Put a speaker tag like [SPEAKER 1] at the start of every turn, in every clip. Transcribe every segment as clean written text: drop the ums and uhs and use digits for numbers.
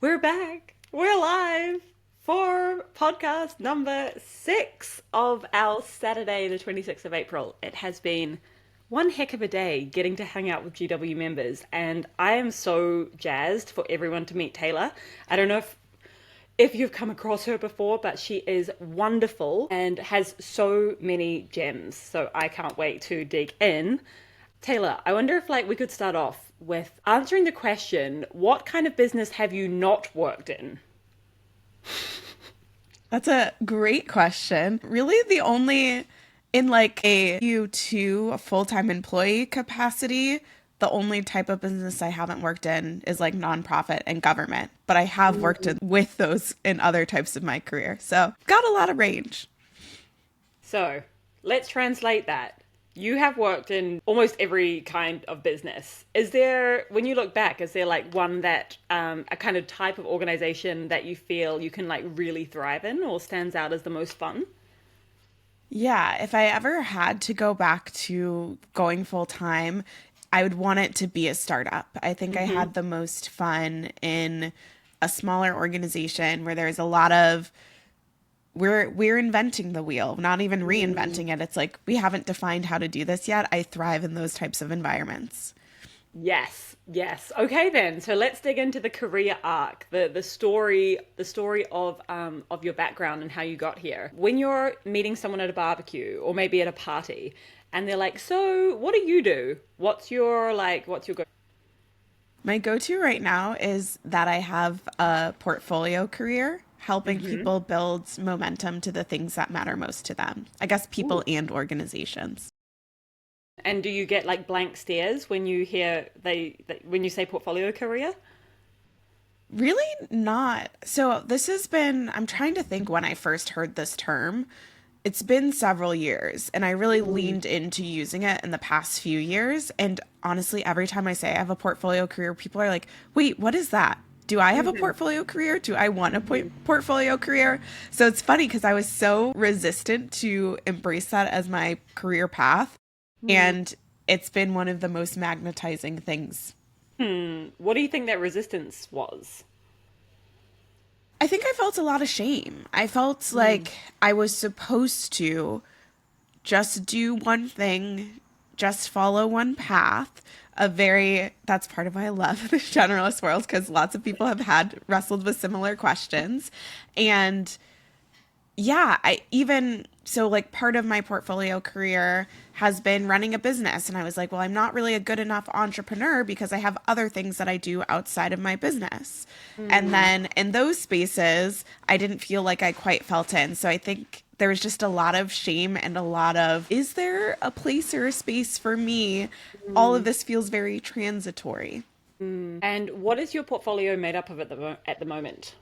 [SPEAKER 1] We're back. We're live for podcast number 6 of our Saturday, the 26th of April. It has been one heck of a day getting to hang out with GW members, and I am so jazzed for everyone to meet Taylor. I don't know if you've come across her before, but she is wonderful and has so many gems. So I can't wait to dig in. Taylor, I wonder if we could start off with answering the question, what kind of business have you not worked in?
[SPEAKER 2] That's a great question. Really, the only in like a U2 a full-time employee capacity, the only type of business I haven't worked in is like nonprofit and government, but I have worked with those in other types of my career. So, got a lot of range.
[SPEAKER 1] So, let's translate that. You have worked in almost every kind of business. Is there, when you look back, is there one that, a kind of type of organization that you feel you can really thrive in or stands out as the most fun?
[SPEAKER 2] Yeah, if I ever had to go back to going full time, I would want it to be a startup. I think I
[SPEAKER 1] Mm-hmm.
[SPEAKER 2] had the most fun in a smaller organization where there's a lot of we're inventing the wheel, not even reinventing it. It's like we haven't defined how to do this yet. I thrive in those types of environments.
[SPEAKER 1] Yes, yes. Okay then. So let's dig into the career arc, the story of your background and how you got here. When you're meeting someone at a barbecue or maybe at a party and they're like, "So, what do you do? What's your go?"
[SPEAKER 2] My go-to right now is that I have a portfolio career helping
[SPEAKER 1] Mm-hmm.
[SPEAKER 2] people build momentum to the things that matter most to them. I guess people
[SPEAKER 1] Ooh.
[SPEAKER 2] and organizations.
[SPEAKER 1] And do you get blank stares when you hear when you say portfolio career?
[SPEAKER 2] Really not. So this has been, I'm trying to think when I first heard this term. It's been several years, and I really
[SPEAKER 1] Mm.
[SPEAKER 2] leaned into using it in the past few years. And honestly, every time I say I have a portfolio career, people are like, wait, what is that? Do I have a
[SPEAKER 1] Mm-hmm.
[SPEAKER 2] portfolio career? Do I want a
[SPEAKER 1] Mm-hmm.
[SPEAKER 2] portfolio career? So it's funny because I was so resistant to embrace that as my career path. And it's been one of the most magnetizing things.
[SPEAKER 1] Hmm. What do you think that resistance was?
[SPEAKER 2] I think I felt a lot of shame. I felt
[SPEAKER 1] Mm.
[SPEAKER 2] like I was supposed to just do one thing, just follow one path. That's part of why I love the generalist world because lots of people have had wrestled with similar questions. And yeah, I even so like part of my portfolio career has been running a business, and I was like, well, I'm not really a good enough entrepreneur because I have other things that I do outside of my business. And
[SPEAKER 1] Mm.
[SPEAKER 2] then in those spaces, I didn't feel like I quite felt in. So I think there was just a lot of shame and a lot of, is there a place or a space for me? All of
[SPEAKER 1] Mm.
[SPEAKER 2] this feels very transitory.
[SPEAKER 1] And what is your portfolio made up of at the moment?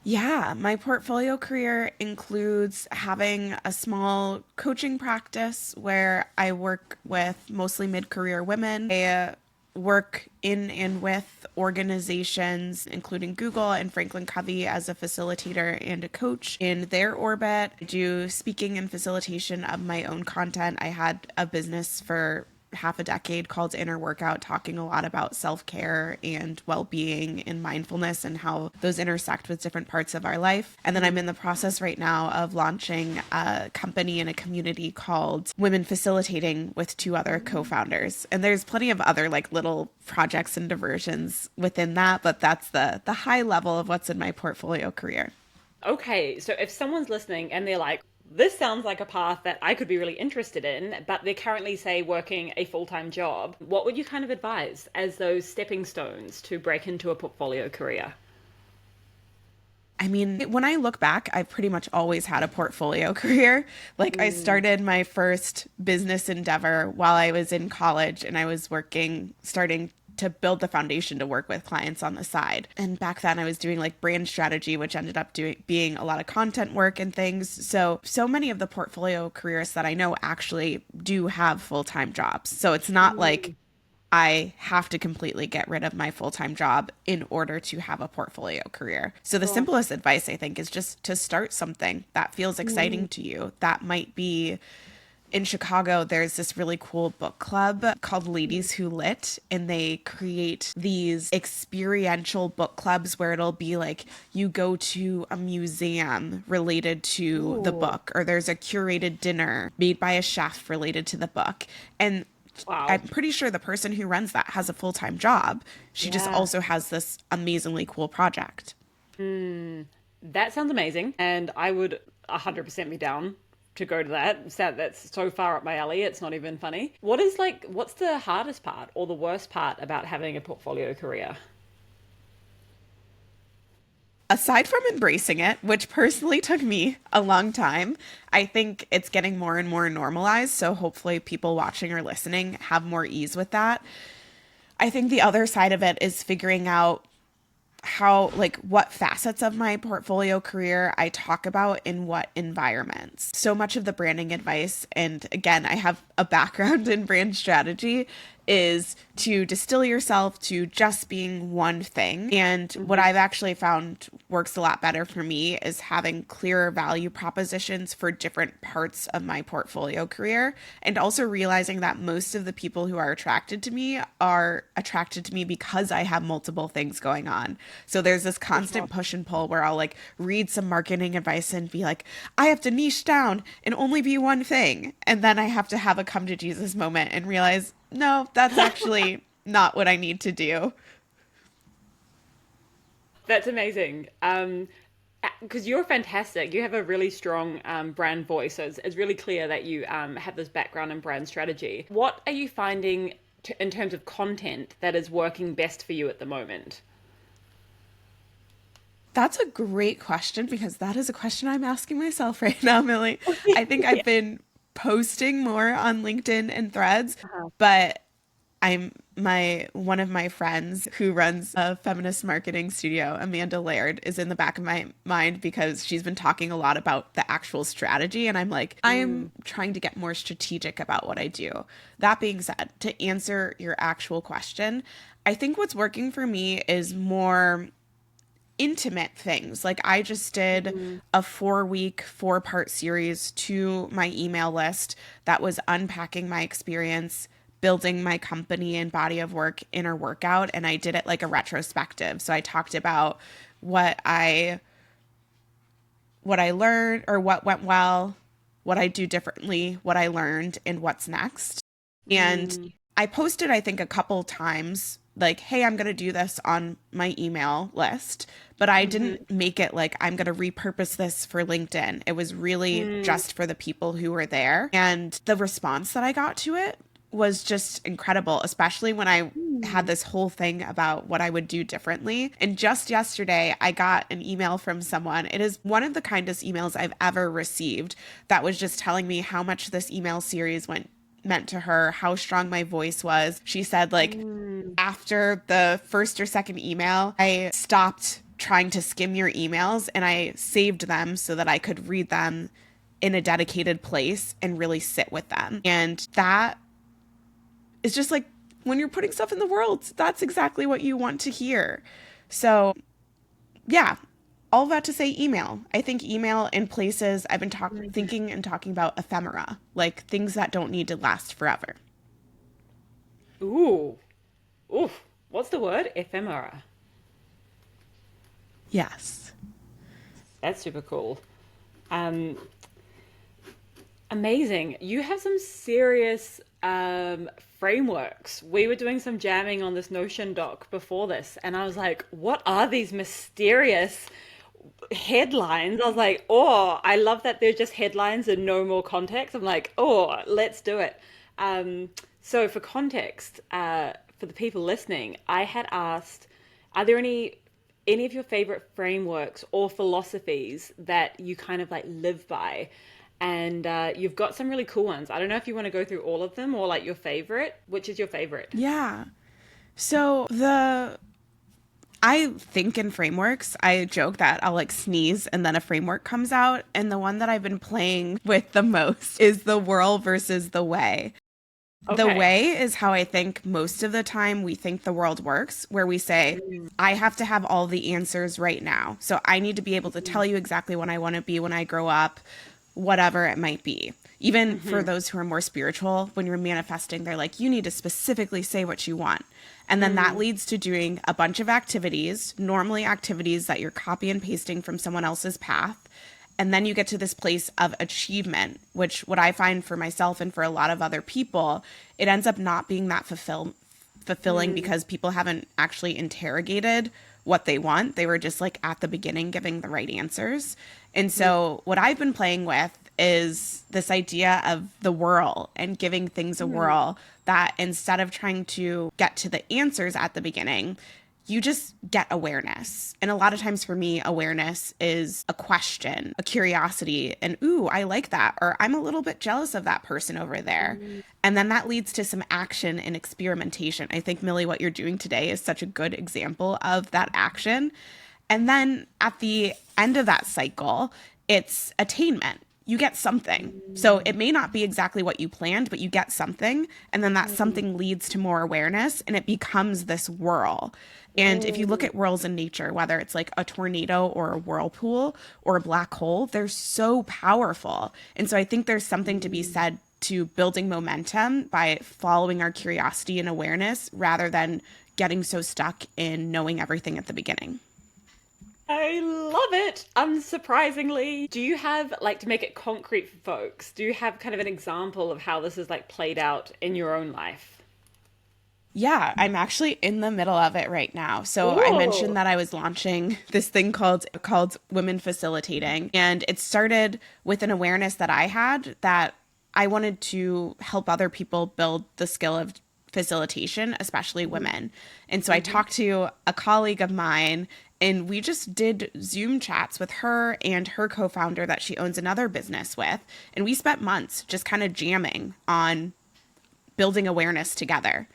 [SPEAKER 2] Yeah, my portfolio career includes having a small coaching practice where I work with mostly mid career women. I work in and with organizations, including Google and Franklin Covey, as a facilitator and a coach in their orbit. I do speaking and facilitation of my own content. I had a business for half a decade called Inner Workout, talking a lot about self care and well being and mindfulness and how those intersect with different parts of our life. And then I'm in the process right now of launching a company and a community called Women Facilitating with two other co founders. And there's plenty of other like little projects and diversions within that, but that's the high level of what's in my portfolio career.
[SPEAKER 1] Okay, so if someone's listening and they're like, this sounds like a path that I could be really interested in, but they're currently, say, working a full-time job, what would you kind of advise as those stepping stones to break into a portfolio career?
[SPEAKER 2] I mean, when I look back, I've pretty much always had a portfolio career. Like, I
[SPEAKER 1] Mm.
[SPEAKER 2] started my first business endeavor while I was in college and I was starting to build the foundation to work with clients on the side. And back then, I was doing like brand strategy, which ended up being a lot of content work and things. So many of the portfolio careers that I know actually do have full time jobs. So it's not like
[SPEAKER 1] Mm.
[SPEAKER 2] I have to completely get rid of my full time job in order to have a portfolio career. So, the
[SPEAKER 1] Sure.
[SPEAKER 2] simplest advice I think is just to start something that feels
[SPEAKER 1] Mm.
[SPEAKER 2] exciting to you. That might be in Chicago, there's this really cool book club called Ladies Who Lit, and they create these experiential book clubs where it'll be like you go to a museum related to the
[SPEAKER 1] Ooh,
[SPEAKER 2] book, or there's a curated dinner made by a chef related to the book. And I'm
[SPEAKER 1] wow.
[SPEAKER 2] pretty sure the person who runs that has a full-time job. She just
[SPEAKER 1] Yeah.
[SPEAKER 2] also has this amazingly cool project.
[SPEAKER 1] That sounds amazing, and I would 100% be down to go to that. That's so far up my alley, it's not even funny. What's the hardest part or the worst part about having a portfolio career?
[SPEAKER 2] Aside from embracing it, which personally took me a long time, I think it's getting more and more normalized. So hopefully, people watching or listening have more ease with that. I think the other side of it is figuring out how, like, what facets of my portfolio career I talk about in what environments. So much of the branding advice, and again, I have a background in brand strategy, is to distill yourself to just being one thing. And what
[SPEAKER 1] Hmm.
[SPEAKER 2] I've actually found works a lot better for me is having clearer value propositions for different parts of my portfolio career. And also realizing that most of the people who are attracted to me because I have multiple things going on. So there's this
[SPEAKER 1] For sure.
[SPEAKER 2] constant push and pull where I'll like read some marketing advice and be like, I have to niche down and only be one thing. And then I have to have a come to Jesus moment and realize, no, that's actually not what I need to do.
[SPEAKER 1] That's amazing. Because you're fantastic. You have a really strong brand voice, so it's really clear that you have this background in brand strategy. What are you finding in terms of content that is working best for you at the moment?
[SPEAKER 2] That's a great question because that is a question I'm asking myself right now, Millie. I think I've
[SPEAKER 1] Yeah.
[SPEAKER 2] been posting more on LinkedIn and Threads,
[SPEAKER 1] Uh-huh.
[SPEAKER 2] but I'm my one of my friends who runs a feminist marketing studio, Amanda Laird, is in the back of my mind because she's been talking a lot about the actual strategy. And I'm like, I am
[SPEAKER 1] Mm,
[SPEAKER 2] trying to get more strategic about what I do. That being said, to answer your actual question, I think what's working for me is more intimate things. Like I just did
[SPEAKER 1] mm,
[SPEAKER 2] a 4-week, 4-part series to my email list that was unpacking my experience building my company and body of work inner workout, and I did it like a retrospective. So I talked about what I what I learned or what went well, what I do differently, what I learned, and what's next. And
[SPEAKER 1] mm,
[SPEAKER 2] I posted, I think, a couple times like, hey, I'm going to do this on my email list, but I
[SPEAKER 1] hmm
[SPEAKER 2] didn't make it like I'm going to repurpose this for LinkedIn. It was really
[SPEAKER 1] mm,
[SPEAKER 2] just for the people who were there. And the response that I got to it was just incredible, especially when I had
[SPEAKER 1] mm.
[SPEAKER 2] this whole thing about what I would do differently. And just yesterday, I got an email from someone. It is one of the kindest emails I've ever received that was just telling me how much this email series meant to her, how strong my voice was. She said, like,
[SPEAKER 1] Mm.
[SPEAKER 2] after the first or second email, I stopped trying to skim your emails and I saved them so that I could read them in a dedicated place and really sit with them. And that is just like when you're putting stuff in the world, that's exactly what you want to hear. So, yeah, all that to say email. I think email in places I've been thinking and talking about ephemera, like things that don't need to last forever.
[SPEAKER 1] Ooh, oof. What's the word? Ephemera.
[SPEAKER 2] Yes.
[SPEAKER 1] That's super cool. Um, Amazing. You have some serious frameworks. We were doing some jamming on this Notion doc before this, and I was like, what are these mysterious headlines? I was like, oh, I love that they're just headlines and no more context. I'm like, oh, let's do it. So, for context, for the people listening, I had asked, are there any of your favorite frameworks or philosophies that you kind of like live by? And you've got some really cool ones. I don't know if you want to go through all of them or like your favorite. Which is your favorite?
[SPEAKER 2] Yeah. So the I think in frameworks. I joke that I'll like sneeze and then a framework comes out. And the one that I've been playing with the most is the whirl versus the way. The
[SPEAKER 1] Okay.
[SPEAKER 2] way is how I think most of the time we think the world works, where we say,
[SPEAKER 1] Mm,
[SPEAKER 2] I have to have all the answers right now. So I need to be able to
[SPEAKER 1] mm,
[SPEAKER 2] tell you exactly what I want to be when I grow up. whatever it might be. Even for those who are more spiritual, when you're manifesting, they're like, you need to specifically say what you want. And then that leads to doing a bunch of activities, normally activities that you're copy and pasting from someone else's path. And then you get to this place of achievement, which what I find for myself and for a lot of other people, it ends up not being that fulfilling because people haven't actually interrogated what they want. They were just like at the beginning giving the right answers. And so what I've been playing with is this idea of the whirl and giving things a whirl, that instead of trying to get to the answers at the beginning, you just get awareness. And a lot of times for me, awareness is a question, a curiosity, and ooh, I like that, or I'm a little bit jealous of that person over there. And then that leads to some action and experimentation. I think, Millie, what you're doing today is such a good example of that action. And then at the end of that cycle, it's attainment. You get something. So it may not be exactly what you planned, but you get something. And then that something leads to more awareness and it becomes this whirl. And if you look at whirls in nature, whether it's like a tornado or a whirlpool or a black hole, they're so powerful. And so I think there's something to be said to building momentum by following our curiosity and awareness rather than getting so stuck in knowing everything at the beginning.
[SPEAKER 1] I love it. Unsurprisingly, do you have, like, to make it concrete for folks, do you have kind of an example of how this is like played out in your own life?
[SPEAKER 2] Yeah, I'm actually in the middle of it right now. So I
[SPEAKER 1] Ooh.
[SPEAKER 2] mentioned that I was launching this thing called Women Facilitating, and it started with an awareness that I had that I wanted to help other people build the skill of facilitation, especially women. And so I talked to a colleague of mine and we just did Zoom chats with her and her co-founder that she owns another business with. And we spent months just kind of jamming on building awareness together.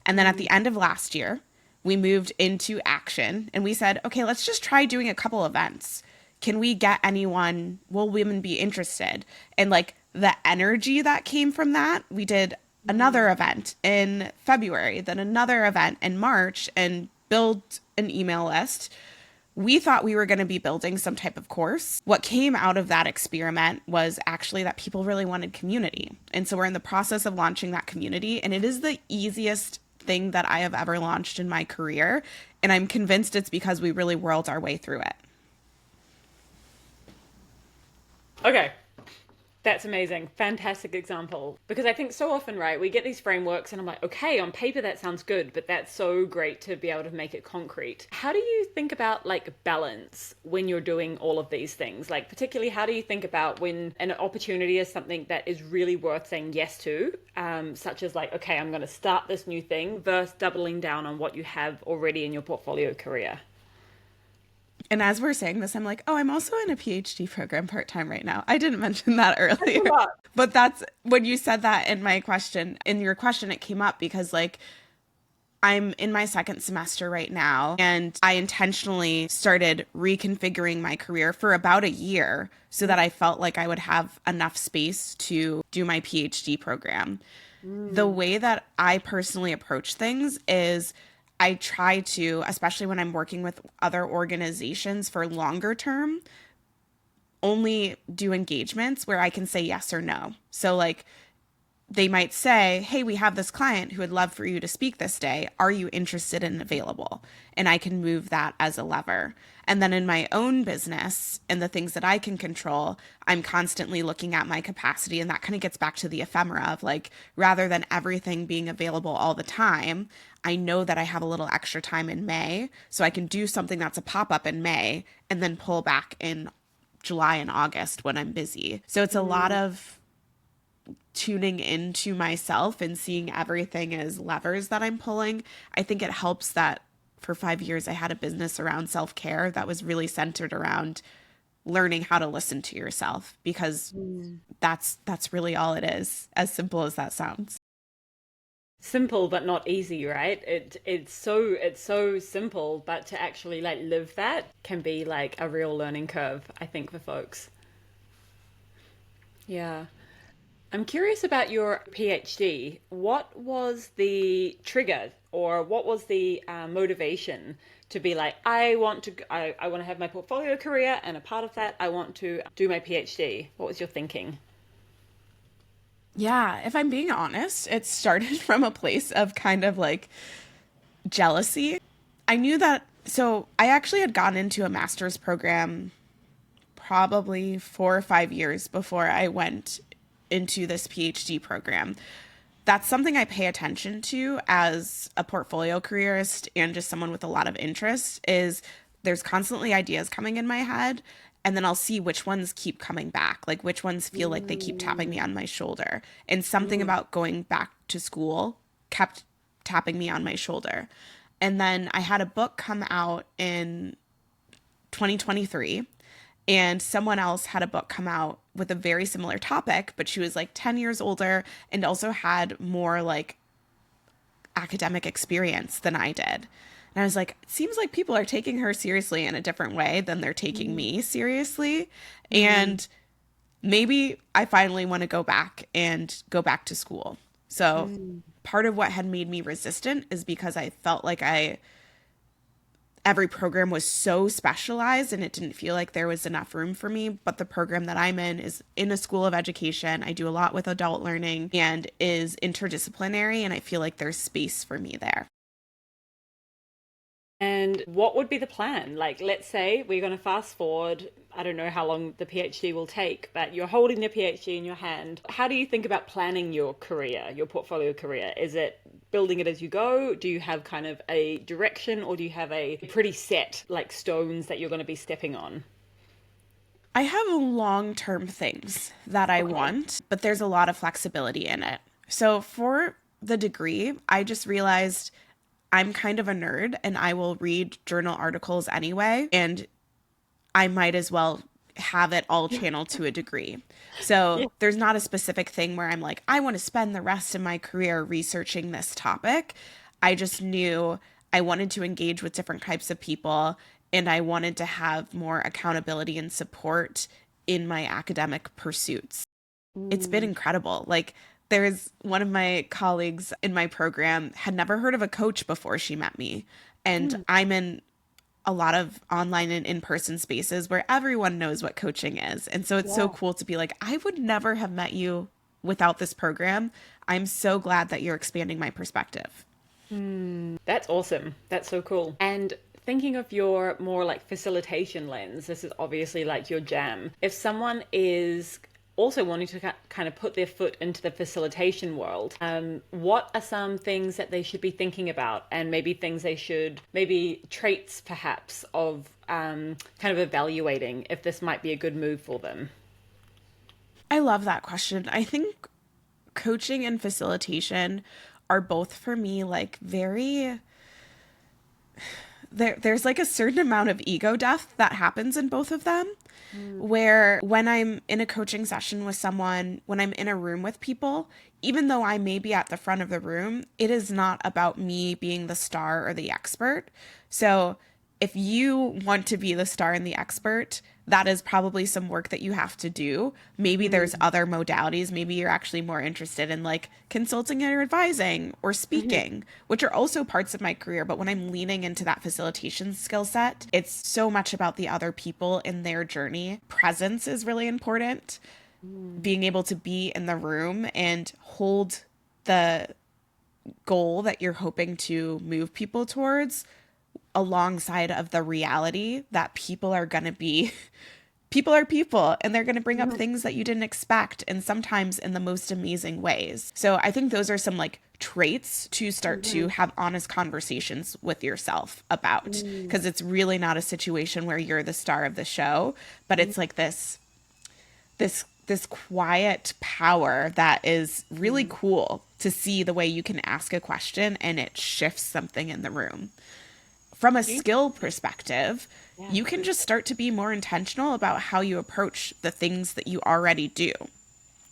[SPEAKER 2] And then at the end of last year, we moved into action and we said, okay, let's just try doing a couple events. Can we get anyone? Will women be interested? And like the energy that came from that, we did another event in February, then another event in March, and build an email list. We thought we were going to be building some type of course. What came out of that experiment was actually that people really wanted community. And so we're in the process of launching that community, and it is the easiest thing that I have ever launched in my career. And I'm convinced it's because we really whirled our way through it.
[SPEAKER 1] Okay. That's amazing. Fantastic example. Because I think so often, right, we get these frameworks and I'm like, okay, on paper that sounds good, but that's so great to be able to make it concrete. How do you think about like balance when you're doing all of these things? Like particularly, how do you think about when an opportunity is something that is really worth saying yes to, such as like, okay, I'm going to start this new thing versus doubling down on what you have already in your portfolio career?
[SPEAKER 2] And as we're saying this, I'm like, oh, I'm also in a PhD program part-time right now. I didn't mention that
[SPEAKER 1] I
[SPEAKER 2] earlier.
[SPEAKER 1] forgot.
[SPEAKER 2] But that's when you said that in your question, it came up because like I'm in my second semester right now, and I intentionally started reconfiguring my career for about a year so that I felt like I would have enough space to do my PhD program. The way that I personally approach things is I try to, especially when I'm working with other organizations for longer term, only do engagements where I can say yes or no. So, like, they might say, hey, we have this client who would love for you to speak this day. Are you interested and available? And I can move that as a lever. And then in my own business and the things that I can control, I'm constantly looking at my capacity. And that kind of gets back to the ephemera of like, rather than everything being available all the time, I know that I have a little extra time in May. So I can do something that's a pop up in May and then pull back in July and August when I'm busy. So it's a lot of tuning into myself and seeing everything as levers that I'm pulling. I think it helps that for 5 years I had a business around self-care that was really centered around learning how to listen to yourself, because that's really all it is, as simple as that sounds.
[SPEAKER 1] Simple but not easy, right? It's so simple, but to actually like live that can be like a real learning curve, I think, for folks. Yeah. I'm curious about your PhD. What was the trigger or what was the motivation to be like, I want to have my portfolio career, and a part of that, I want to do my PhD? What was your thinking?
[SPEAKER 2] Yeah, if I'm being honest, it started from a place of kind of like jealousy. I knew that, so I actually had gotten into a master's program probably 4 or 5 years before I went into this PhD program. That's something I pay attention to as a portfolio careerist and just someone with a lot of interest is there's constantly ideas coming in my head, and then I'll see which ones keep coming back, like which ones feel like they keep tapping me on my shoulder. And something about going back to school kept tapping me on my shoulder. And then I had a book come out in 2023, and someone else had a book come out with a very similar topic, but she was like 10 years older and also had more like academic experience than I did. And I was like, it seems like people are taking her seriously in a different way than they're taking me seriously. And maybe I finally want to go back to school. So part of what had made me resistant is because I felt like every program was so specialized and it didn't feel like there was enough room for me. But the program that I'm in is in a school of education. I do a lot with adult learning and is interdisciplinary, and I feel like there's space for me there.
[SPEAKER 1] And what would be the plan? Like, let's say we're going to fast forward. I don't know how long the PhD will take, but you're holding the PhD in your hand. How do you think about planning your career, your portfolio career? Is it building it as you go? Do you have kind of a direction, or do you have a pretty set, like, stones that you're going to be stepping on?
[SPEAKER 2] I have long-term things that I
[SPEAKER 1] Okay.
[SPEAKER 2] want, but there's a lot of flexibility in it. So for the degree, I just realized I'm kind of a nerd and I will read journal articles anyway, and I might as well have it all channeled to a degree. So
[SPEAKER 1] Yeah.
[SPEAKER 2] there's not a specific thing where I'm like, I want to spend the rest of my career researching this topic. I just knew I wanted to engage with different types of people, and I wanted to have more accountability and support in my academic pursuits. It's been
[SPEAKER 1] Mm.
[SPEAKER 2] incredible. Like, there's one of my colleagues in my program had never heard of a coach before she met me. And
[SPEAKER 1] Mm.
[SPEAKER 2] I'm in a lot of online and in-person spaces where everyone knows what coaching is. And so it's so
[SPEAKER 1] Yeah.
[SPEAKER 2] cool to be like, I would never have met you without this program. I'm so glad that you're expanding my perspective.
[SPEAKER 1] That's awesome. That's so cool. And thinking of your more like facilitation lens, this is obviously like your jam. If someone is also wanting to kind of put their foot into the facilitation world, what are some things that they should be thinking about, and maybe things they should, maybe traits perhaps of kind of evaluating if this might be a good move for them?
[SPEAKER 2] I love that question. I think coaching and facilitation are both for me like very there's like a certain amount of ego death that happens in both of them, where when I'm in a coaching session with someone, when I'm in a room with people, even though I may be at the front of the room, it is not about me being the star or the expert. So if you want to be the star and the expert, that is probably some work that you have to do. Maybe there's
[SPEAKER 1] Mm.
[SPEAKER 2] other modalities. Maybe you're actually more interested in like consulting or advising or
[SPEAKER 1] Mhm.
[SPEAKER 2] speaking, which are also parts of my career. But when I'm leaning into that facilitation skill set, it's so much about the other people in their journey. Presence is really important.
[SPEAKER 1] Mm.
[SPEAKER 2] Being able to be in the room and hold the goal that you're hoping to move people towards alongside of the reality that people are going to be people are people, and they're going to bring up
[SPEAKER 1] Mhm.
[SPEAKER 2] things that you didn't expect, and sometimes in the most amazing ways. So I think those are some like traits to start to
[SPEAKER 1] Mhm.
[SPEAKER 2] have honest conversations with yourself about,
[SPEAKER 1] Mm.
[SPEAKER 2] because it's really not a situation where you're the star of the show, but it's like this quiet power that is really
[SPEAKER 1] Mhm.
[SPEAKER 2] cool to see the way you can ask a question and it shifts something in the room. From a
[SPEAKER 1] Do you-
[SPEAKER 2] skill perspective,
[SPEAKER 1] Yeah.
[SPEAKER 2] you can just start to be more intentional about how you approach the things that you already do.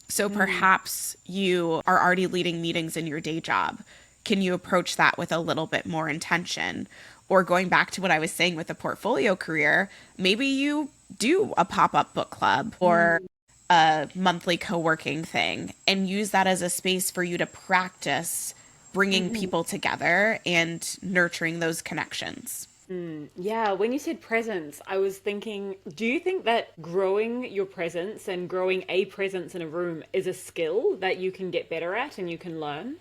[SPEAKER 2] So
[SPEAKER 1] Mm.
[SPEAKER 2] perhaps you are already leading meetings in your day job. Can you approach that with a little bit more intention? Or going back to what I was saying with the portfolio career, maybe you do a pop up book club or
[SPEAKER 1] Mm.
[SPEAKER 2] a monthly co working thing and use that as a space for you to practice bringing people together and nurturing those connections.
[SPEAKER 1] Yeah, when you said presence, I was thinking, do you think that growing your presence and growing a presence in a room is a skill that you can get better at and you can learn?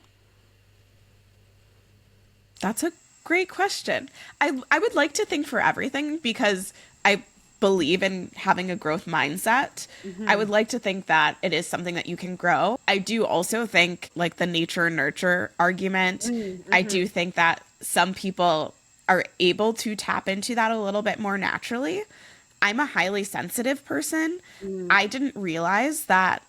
[SPEAKER 2] That's a great question. I would like to think for everything because I believe in having a growth mindset. I would like to think that it is something that you can grow. I do also think, like the nature nurture argument, I do think that some people are able to tap into that a little bit more naturally. I'm a highly sensitive person. I didn't realize that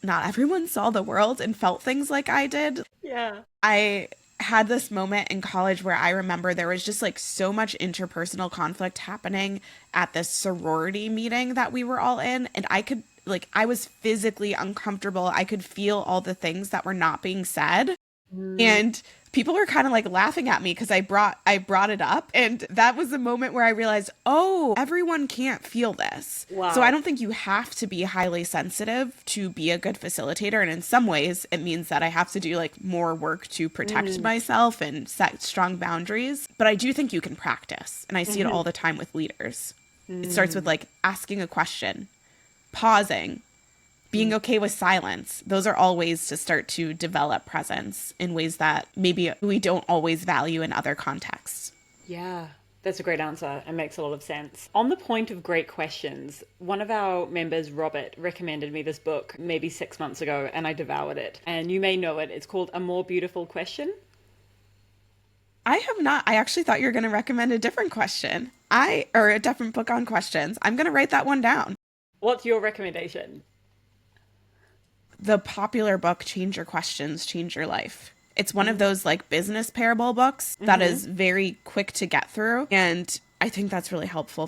[SPEAKER 2] not everyone saw the world and felt things like I did.
[SPEAKER 1] Yeah.
[SPEAKER 2] I had this moment in college where I remember there was just like so much interpersonal conflict happening at this sorority meeting that we were all in. And I could, like, I was physically uncomfortable. I could feel all the things that were not being said. And people were kind of like laughing at me because I brought it up, and that was the moment where I realized, oh, everyone can't feel this. So I
[SPEAKER 1] Wow.
[SPEAKER 2] don't think you have to be highly sensitive to be a good facilitator, and in some ways it means that I have to do like more work to protect myself and set strong boundaries, but I do think you can practice, and I see it all the time with leaders. It starts with like asking a question, pausing, being okay with silence. Those are all ways to start to develop presence in ways that maybe we don't always value in other contexts.
[SPEAKER 1] Yeah, that's a great answer and makes a lot of sense. On the point of great questions, one of our members, Robert, recommended me this book maybe 6 months ago, and I devoured it. And you may know it. It's called A More Beautiful Question.
[SPEAKER 2] I have not. I actually thought you were going to recommend a different question. Or a different book on questions. I'm going to write that one down.
[SPEAKER 1] What's your recommendation?
[SPEAKER 2] The popular book, Change Your Questions, Change Your Life. It's one of those like business parable books that is very quick to get through. And I think that's really helpful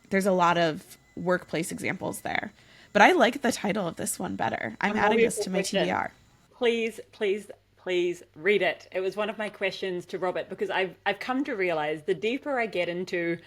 [SPEAKER 2] there's a lot of workplace examples there. But I like the title of this one better.
[SPEAKER 1] A
[SPEAKER 2] I'm
[SPEAKER 1] More
[SPEAKER 2] adding this
[SPEAKER 1] Beautiful
[SPEAKER 2] to my
[SPEAKER 1] Question.
[SPEAKER 2] TBR.
[SPEAKER 1] Please, please, please read it. It was one of my questions to Robert because I've come to realize the deeper I get into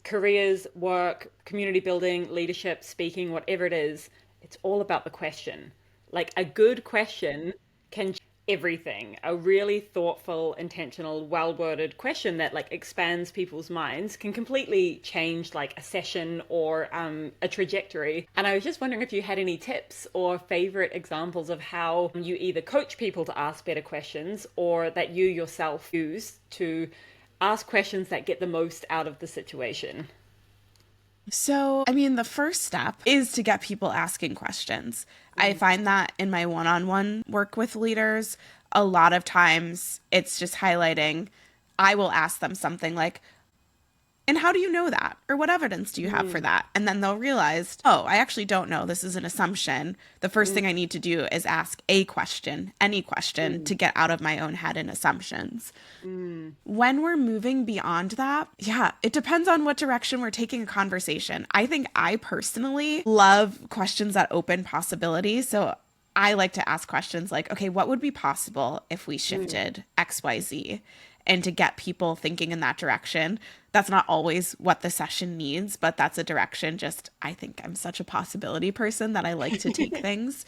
[SPEAKER 1] careers, work, community building, leadership, speaking, whatever it is, it's all about the question. Like a good question can change everything. A really thoughtful, intentional, well-worded question that like expands people's minds can completely change like a session or a trajectory. And I was just wondering if you had any tips or favorite examples of how you either coach people to ask better questions or that you yourself use to ask questions that get the most out of the situation.
[SPEAKER 2] So, I mean, the first step is to get people asking questions. I find that in my one on one work with leaders, a lot of times it's just highlighting, I will ask them something like, and how do you know that? Or what evidence do you have for that? And then they'll realize, oh, I actually don't know. This is an assumption. The first thing I need to do is ask a question, any question, to get out of my own head and assumptions. When we're moving beyond that, yeah, it depends on what direction we're taking a conversation. I think I personally love questions that open possibilities. So I like to ask questions like, okay, what would be possible if we shifted XYZ? And to get people thinking in that direction. That's not always what the session needs, but that's a direction. Just, I think I'm such a possibility person that I like to take things.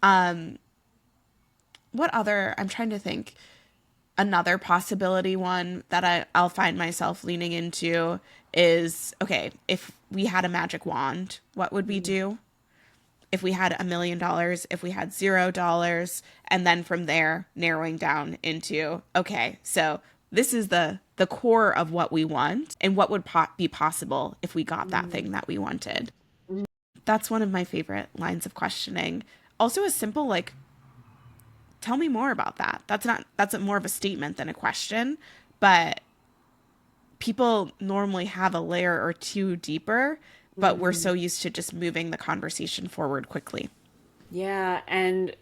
[SPEAKER 2] What other, I'm trying to think, another possibility one that I'll find myself leaning into is, okay, if we had a magic wand, what would we do? If we had $1 million, if we had $0, and then from there narrowing down into, okay, so this is the core of what we want and what would be possible if we got that thing that we wanted. That's one of my favorite lines of questioning. Also a simple like, tell me more about that. That's more of a statement than a question, but people normally have a layer or two deeper, but we're so used to just moving the conversation forward quickly.
[SPEAKER 1] Yeah, and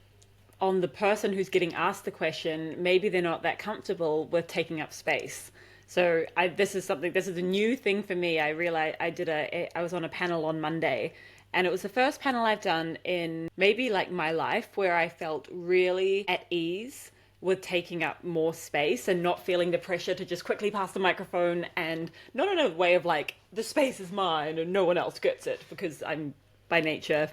[SPEAKER 1] on the person who's getting asked the question, maybe they're not that comfortable with taking up space. So this is a new thing for me. I realized I was on a panel on Monday, and it was the first panel I've done in maybe like my life where I felt really at ease with taking up more space and not feeling the pressure to just quickly pass the microphone, and not in a way of like the space is mine and no one else gets it, because I'm by nature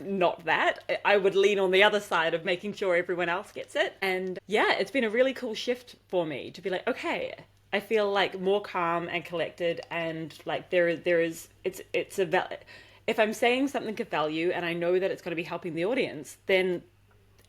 [SPEAKER 1] not that. I would lean on the other side of making sure everyone else gets it. And yeah, it's been a really cool shift for me to be like, okay, I feel like more calm and collected, and like there is it's a if I'm saying something of value and I know that it's going to be helping the audience, then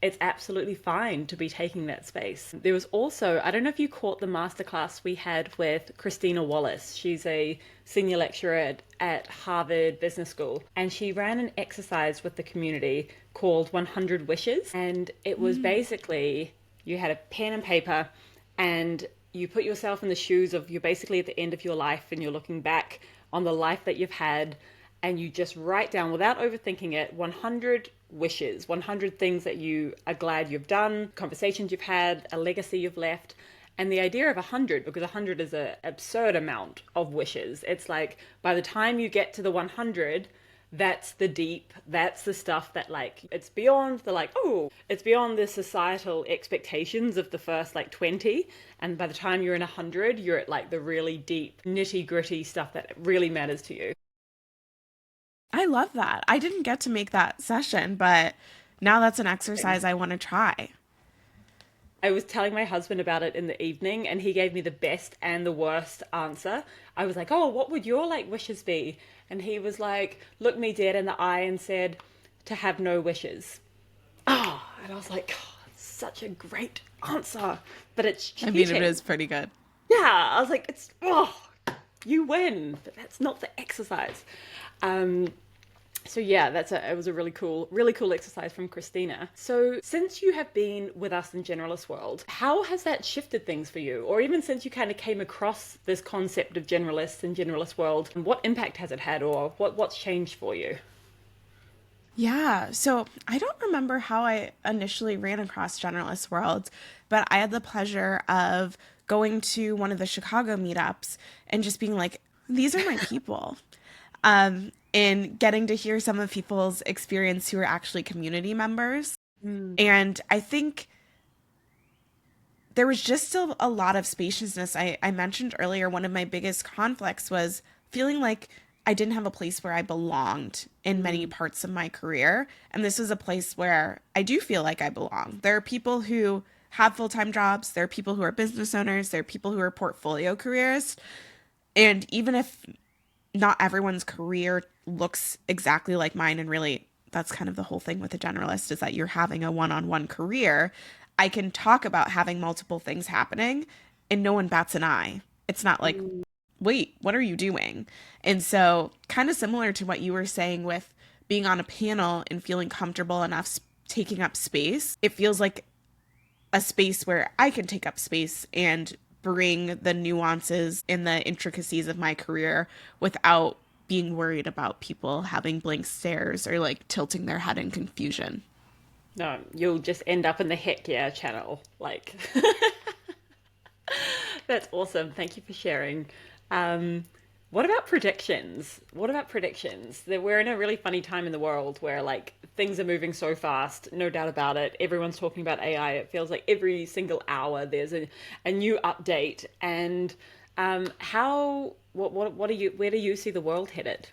[SPEAKER 1] it's absolutely fine to be taking that space. There was also, I don't know if you caught the masterclass we had with Christina Wallace. She's a senior lecturer at Harvard Business School, and she ran an exercise with the community called 100 Wishes. And it was basically, you had a pen and paper, and you put yourself in the shoes of, you're basically at the end of your life and you're looking back on the life that you've had, and you just write down, without overthinking it, 100 wishes, 100 things that you are glad you've done, conversations you've had, a legacy you've left. And the idea of 100, because 100 is an absurd amount of wishes. It's like by the time you get to the 100, that's the deep, that's the stuff that like, it's beyond the like, oh, it's beyond the societal expectations of the first like 20. And by the time you're in 100, you're at like the really deep, nitty gritty stuff that really matters to you.
[SPEAKER 2] I love that. I didn't get to make that session, but now that's an exercise I want to try.
[SPEAKER 1] I was telling my husband about it in the evening, and he gave me the best and the worst answer. I was like, oh, what would your like wishes be? And he was like, looked me dead in the eye and said, to have no wishes. Oh, and I was like, oh, such a great answer, but it's
[SPEAKER 2] I mean, it
[SPEAKER 1] cheating.
[SPEAKER 2] is pretty good.
[SPEAKER 1] Yeah, I was like, it's, oh, you win, but that's not the exercise. Um, so yeah, it was a really cool exercise from Christina. So since you have been with us in Generalist World, how has that shifted things for you? Or even since you kind of came across this concept of generalists and Generalist World, what impact has it had, or what's changed for you?
[SPEAKER 2] Yeah, so I don't remember how I initially ran across Generalist World, but I had the pleasure of going to one of the Chicago meetups and just being like, these are my people. And getting to hear some of people's experience who are actually community members. And I think there was just still a lot of spaciousness. I mentioned earlier, one of my biggest conflicts was feeling like I didn't have a place where I belonged in many parts of my career. And this is a place where I do feel like I belong. There are people who have full-time jobs. There are people who are business owners. There are people who are portfolio careerists. And even if not everyone's career looks exactly like mine, and really that's kind of the whole thing with a generalist, is that you're having a one-on-one career, I can talk about having multiple things happening and no one bats an eye. It's not like, wait, what are you doing? And so kind of similar to what you were saying with being on a panel and feeling comfortable enough taking up space, it feels like a space where I can take up space and bring the nuances and the intricacies of my career without being worried about people having blank stares or like tilting their head in confusion.
[SPEAKER 1] No, you'll just end up in the heck yeah channel. Like, that's awesome. Thank you for sharing. Um, what about predictions? What about predictions? That we're in a really funny time in the world where like things are moving so fast, no doubt about it. Everyone's talking about AI. It feels like every single hour there's a new update. And what are you, where do you see the world headed?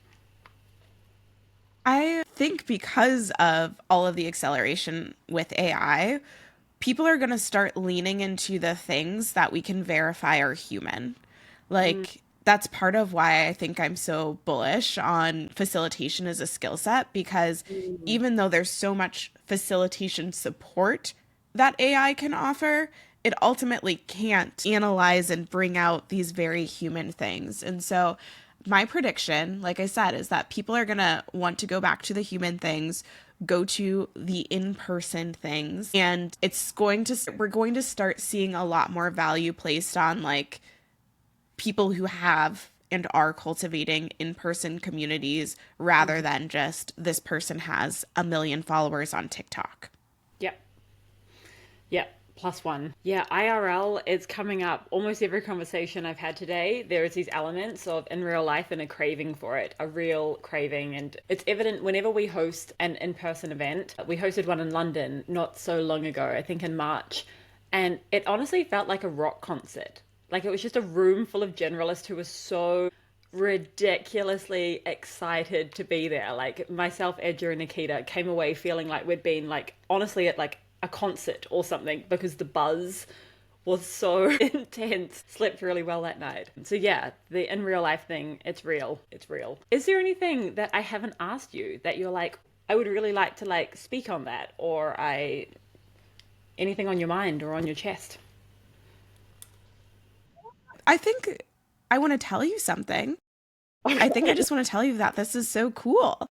[SPEAKER 2] I think because of all of the acceleration with AI, people are going to start leaning into the things that we can verify are human. Like, that's part of why I think I'm so bullish on facilitation as a skill set, because even though there's so much facilitation support that AI can offer, it ultimately can't analyze and bring out these very human things. And so my prediction, like I said, is that people are going to want to go back to the human things, go to the in-person things, and we're going to start seeing a lot more value placed on like people who have and are cultivating in-person communities rather than just this person has a million followers on TikTok.
[SPEAKER 1] Yep. Yep. Plus one. Yeah, IRL is coming up. Almost every conversation I've had today, there is these elements of in real life and a craving for it, a real craving. And it's evident whenever we host an in-person event. We hosted one in London not so long ago, I think in March. And it honestly felt like a rock concert. Like it was just a room full of generalists who were so ridiculously excited to be there. Like myself, Edger, and Nikita came away feeling like we'd been like honestly at like a concert or something because the buzz was so intense. Slept really well that night. So yeah, the in real life thing, it's real. It's real. Is there anything that I haven't asked you that you're like, I would really like to like speak on that, or I anything on your mind or on your chest?
[SPEAKER 2] I think I want to tell you something. I think I
[SPEAKER 1] Okay.
[SPEAKER 2] just want to tell you that this is so cool.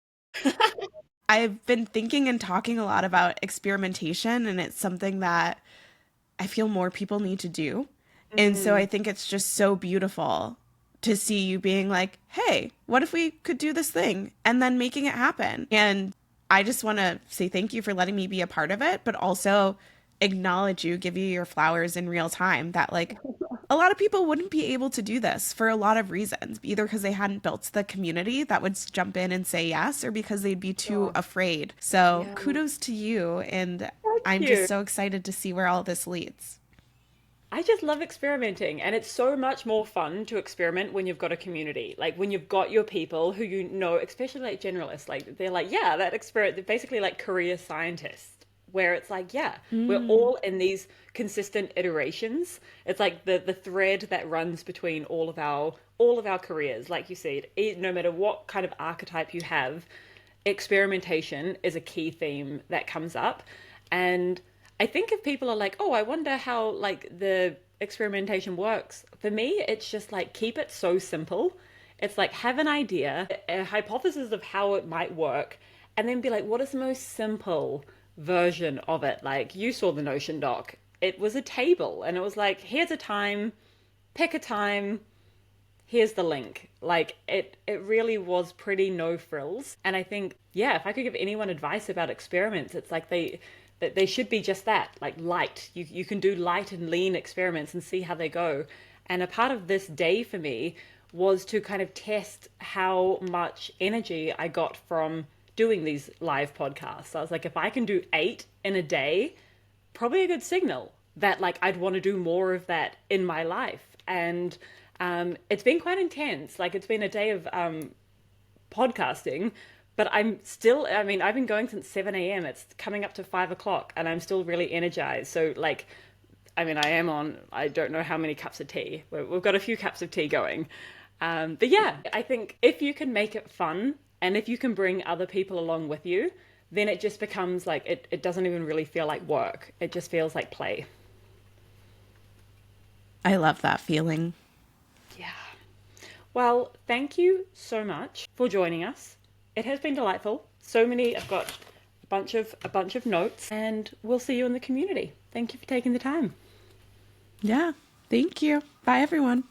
[SPEAKER 2] I've been thinking and talking a lot about experimentation, and it's something that I feel more people need to do. And so
[SPEAKER 1] Mm,
[SPEAKER 2] I think it's just so beautiful to see you being like, hey, what if we could do this thing? And then making it happen. And I just want to say thank you for letting me be a part of it, but also acknowledge you, give you your flowers in real time that, like, a lot of people wouldn't be able to do this for a lot of reasons, either because they hadn't built the community that would jump in and say yes, or because they'd be too
[SPEAKER 1] oh,
[SPEAKER 2] afraid. So
[SPEAKER 1] yeah.
[SPEAKER 2] kudos to you. And
[SPEAKER 1] Thank
[SPEAKER 2] I'm just
[SPEAKER 1] you.
[SPEAKER 2] so excited to see where all this leads.
[SPEAKER 1] I just love experimenting, and it's so much more fun to experiment when you've got a community. Like when you've got your people who you know, especially like generalists, like they're like, yeah, that experiment, they're basically like career scientists, where it's like, yeah, we're
[SPEAKER 2] Mm.
[SPEAKER 1] all in these consistent iterations. It's like the thread that runs between all of our careers. Like you said, no matter what kind of archetype you have, experimentation is a key theme that comes up. And I think if people are like, oh, I wonder how like the experimentation works, for me, it's just like keep it so simple. It's like have an idea, a hypothesis of how it might work, and then be like, what is the most simple version of it? Like you saw the Notion doc. It was a table, and it was like, here's a time, pick a time, here's the link. Like it really was pretty no frills. And I think, yeah, if I could give anyone advice about experiments, it's like they should be just that, like light. You can do light and lean experiments and see how they go. And a part of this day for me was to kind of test how much energy I got from doing these live podcasts. I was like, if I can do 8 in a day, probably a good signal that like I'd want to do more of that in my life. And it's been quite intense. Like it's been a day of podcasting, but I'm still, I mean, I've been going since 7 a.m. It's coming up to 5 o'clock and I'm still really energized. So like, I mean, I am on, I don't know how many cups of tea. We've got a few cups of tea going. But yeah, I think if you can make it fun and if you can bring other people along with you, then it just becomes like, it doesn't even really feel like work. It just feels like play.
[SPEAKER 2] I love that feeling.
[SPEAKER 1] Yeah. Well, thank you so much for joining us. It has been delightful. So many, I've got a bunch of notes, and we'll see you in the community. Thank you for taking the time.
[SPEAKER 2] Yeah. Thank you. Bye, everyone.